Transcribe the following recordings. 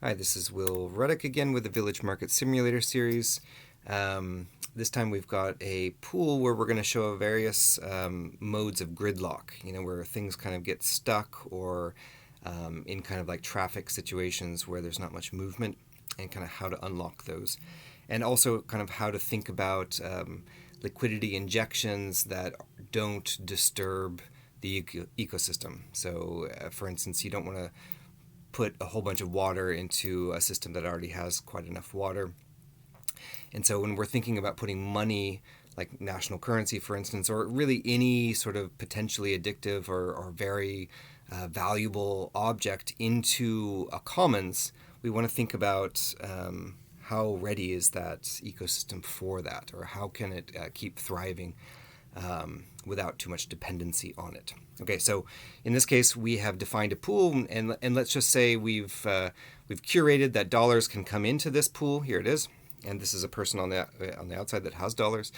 Hi, this is Will Ruddock again with the Village Market Simulator series. This time we've got a pool where we're going to show various modes of gridlock, where things kind of get stuck or in kind of like traffic situations where there's not much movement, and kind of how to unlock those. And also kind of how to think about liquidity injections that don't disturb the ecosystem. So, for instance, you don't want to put a whole bunch of water into a system that already has quite enough water. And so when we're thinking about putting money, like national currency, for instance, or really any sort of potentially addictive or very valuable object into a commons, we want to think about how ready is that ecosystem for that, or how can it keep thriving without too much dependency on it. Okay, so in this case, we have defined a pool, and let's just say we've curated that dollars can come into this pool. Here it is, and this is a person on the outside that has dollars.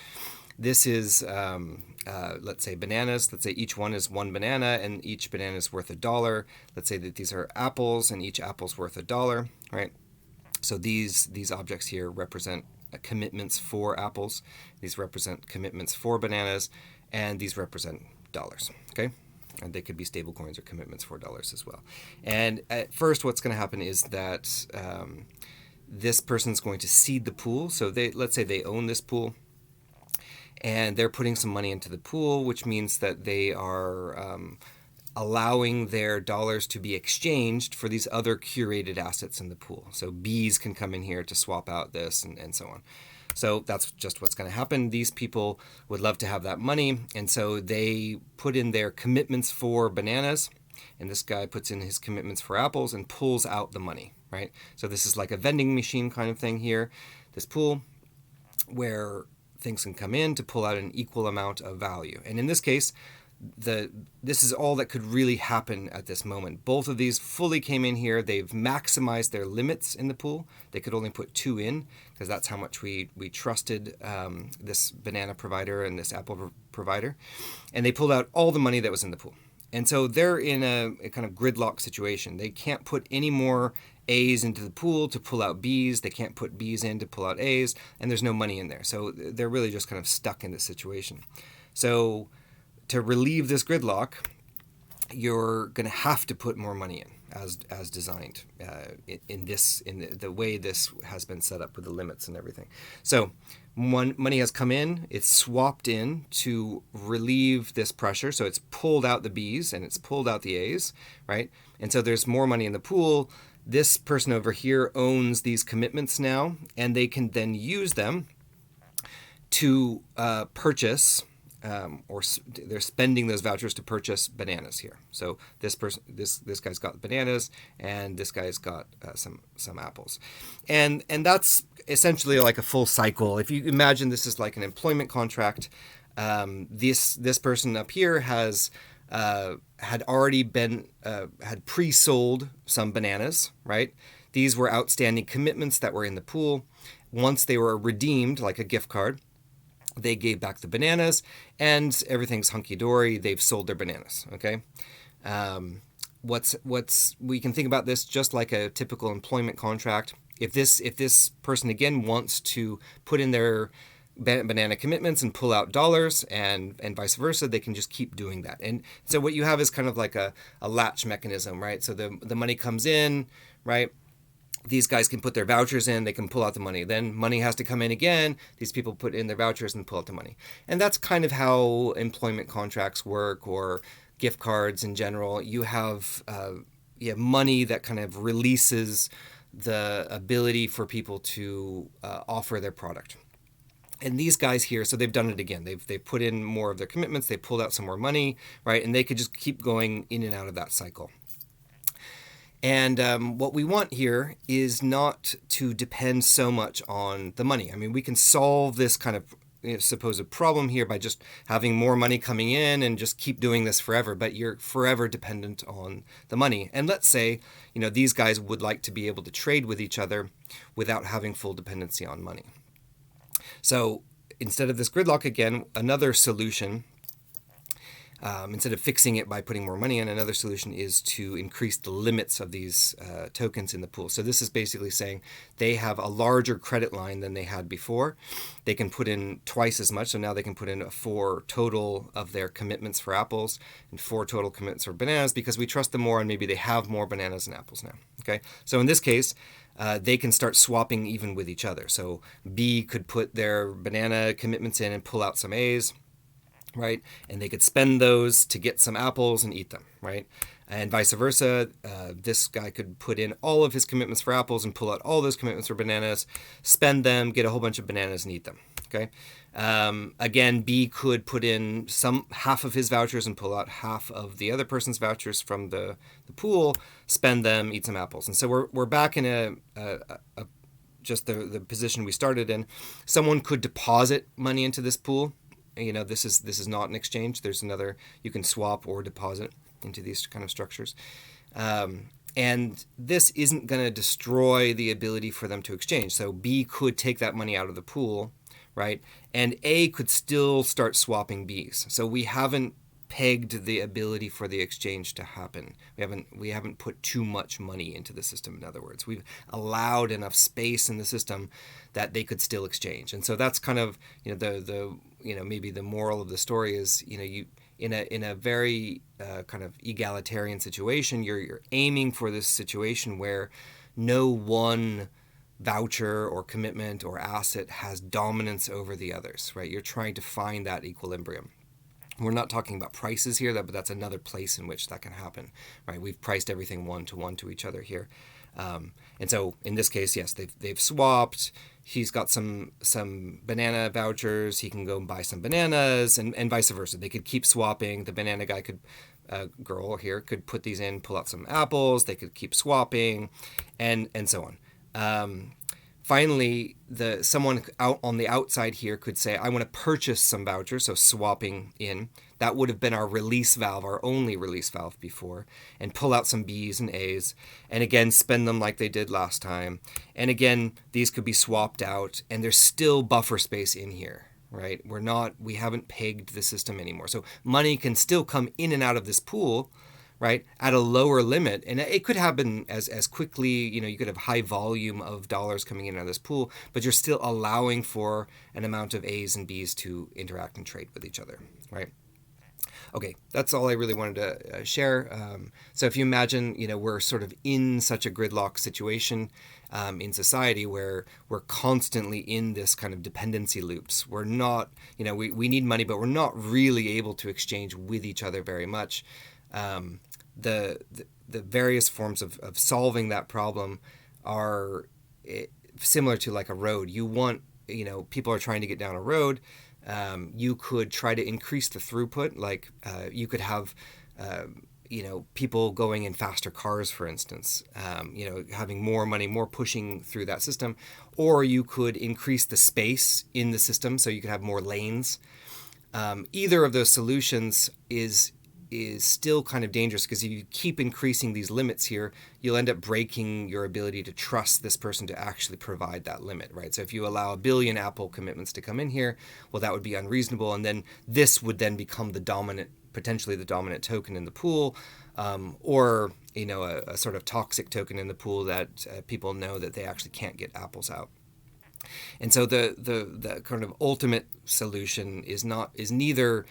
This is let's say bananas. Let's say each one is one banana, and each banana is worth $1. Let's say that these are apples, and each apple's worth $1. Right. So these objects here represent commitments for apples. These represent commitments for bananas, and these represent dollars. Okay, and they could be stable coins or commitments for dollars as well. And at first, what's going to happen is that this person's going to seed the pool. So let's say they own this pool, and they're putting some money into the pool, which means that they are allowing their dollars to be exchanged for these other curated assets in the pool. So bees can come in here to swap out this, and so on. So that's just what's going to happen. These people would love to have that money, and so they put in their commitments for bananas, and this guy puts in his commitments for apples and pulls out the money, right? So this is like a vending machine kind of thing here, this pool, where things can come in to pull out an equal amount of value. And in this case, this is all that could really happen at this moment. Both of these fully came in here. They've maximized their limits in the pool. They could only put 2 in because that's how much we trusted this banana provider and this apple provider. And they pulled out all the money that was in the pool. And so they're in a kind of gridlock situation. They can't put any more A's into the pool to pull out B's. They can't put B's in to pull out A's, and there's no money in there. So they're really just kind of stuck in this situation. So to relieve this gridlock, you're going to have to put more money in as designed in the way this has been set up with the limits and everything. So money has come in, it's swapped in to relieve this pressure. So it's pulled out the B's and it's pulled out the A's, right? And so there's more money in the pool. This person over here owns these commitments now, and they can then use them to purchase or they're spending those vouchers to purchase bananas here. So this guy's got bananas, and this guy's got some apples, and that's essentially like a full cycle. If you imagine this is like an employment contract, this person up here has had already been had pre-sold some bananas, right? These were outstanding commitments that were in the pool. Once they were redeemed, like a gift card, they gave back the bananas, and everything's hunky-dory. They've sold their bananas, okay? We can think about this just like a typical employment contract. If this person, again, wants to put in their banana commitments and pull out dollars, and vice versa, they can just keep doing that. And so what you have is kind of like a latch mechanism, right? So the money comes in, right? These guys can put their vouchers in, they can pull out the money. Then money has to come in again. These people put in their vouchers and pull out the money. And that's kind of how employment contracts work, or gift cards in general. You have money that kind of releases the ability for people to offer their product. And these guys here, so they've done it again. They've put in more of their commitments. They pulled out some more money, right? And they could just keep going in and out of that cycle. And what we want here is not to depend so much on the money. I mean, we can solve this kind of supposed problem here by just having more money coming in and just keep doing this forever, but you're forever dependent on the money. And let's say, these guys would like to be able to trade with each other without having full dependency on money. So instead of this gridlock, again, another solution Instead of fixing it by putting more money in, another solution is to increase the limits of these tokens in the pool. So this is basically saying they have a larger credit line than they had before. They can put in twice as much, so now they can put in 4 total of their commitments for apples and 4 total commitments for bananas, because we trust them more and maybe they have more bananas and apples now. Okay, so in this case, they can start swapping even with each other. So B could put their banana commitments in and pull out some A's, right? And they could spend those to get some apples and eat them, right? And vice versa. This guy could put in all of his commitments for apples and pull out all those commitments for bananas, spend them, get a whole bunch of bananas and eat them, okay? Again, B could put in half of his vouchers and pull out half of the other person's vouchers from the pool, spend them, eat some apples. And so we're back in just the position we started in. Someone could deposit money into this pool. This is not an exchange. There's another, you can swap or deposit into these kind of structures. And this isn't going to destroy the ability for them to exchange. So B could take that money out of the pool, right? And A could still start swapping B's. So we haven't pegged the ability for the exchange to happen. We haven't put too much money into the system. In other words, we've allowed enough space in the system that they could still exchange. And so that's kind of maybe the moral of the story is you in a very kind of egalitarian situation, you're aiming for this situation where no one voucher or commitment or asset has dominance over the others, right? You're trying to find that equilibrium. We're not talking about prices here, but that's another place in which that can happen, right? We've priced everything 1-to-1 to each other here. And so in this case, yes, they've swapped. He's got some banana vouchers. He can go and buy some bananas, and vice versa. They could keep swapping. The banana guy girl here could put these in, pull out some apples. They could keep swapping, and so on. Finally, someone out on the outside here could say, I want to purchase some vouchers, so swapping in. That would have been our release valve, our only release valve before, and pull out some B's and A's, and again, spend them like they did last time. And again, these could be swapped out, and there's still buffer space in here, right? We haven't pegged the system anymore. So money can still come in and out of this pool, right, at a lower limit. And it could happen as quickly, you could have high volume of dollars coming in and out of this pool, but you're still allowing for an amount of A's and B's to interact and trade with each other, right? Okay, that's all I really wanted to share. So if you imagine, we're sort of in such a gridlock situation in society where we're constantly in this kind of dependency loops. We're not, we need money, but we're not really able to exchange with each other very much. The various forms of solving that problem are similar to like a road. People are trying to get down a road. You could try to increase the throughput, like you could have people going in faster cars, for instance, having more money, more pushing through that system, or you could increase the space in the system so you could have more lanes. Either of those solutions is still kind of dangerous, because if you keep increasing these limits here, you'll end up breaking your ability to trust this person to actually provide that limit, right? So if you allow 1 billion Apple commitments to come in here, well, that would be unreasonable, and then this would then become potentially the dominant token in the pool, or a sort of toxic token in the pool that people know that they actually can't get apples out. And so the kind of ultimate solution is neither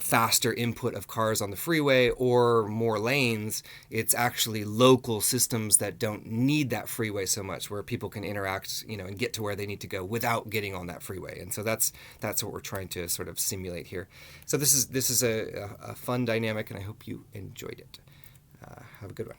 faster input of cars on the freeway or more lanes. It's actually local systems that don't need that freeway so much, where people can interact, and get to where they need to go without getting on that freeway. And so that's what we're trying to sort of simulate here. So this is a fun dynamic, and I hope you enjoyed it. Have a good one.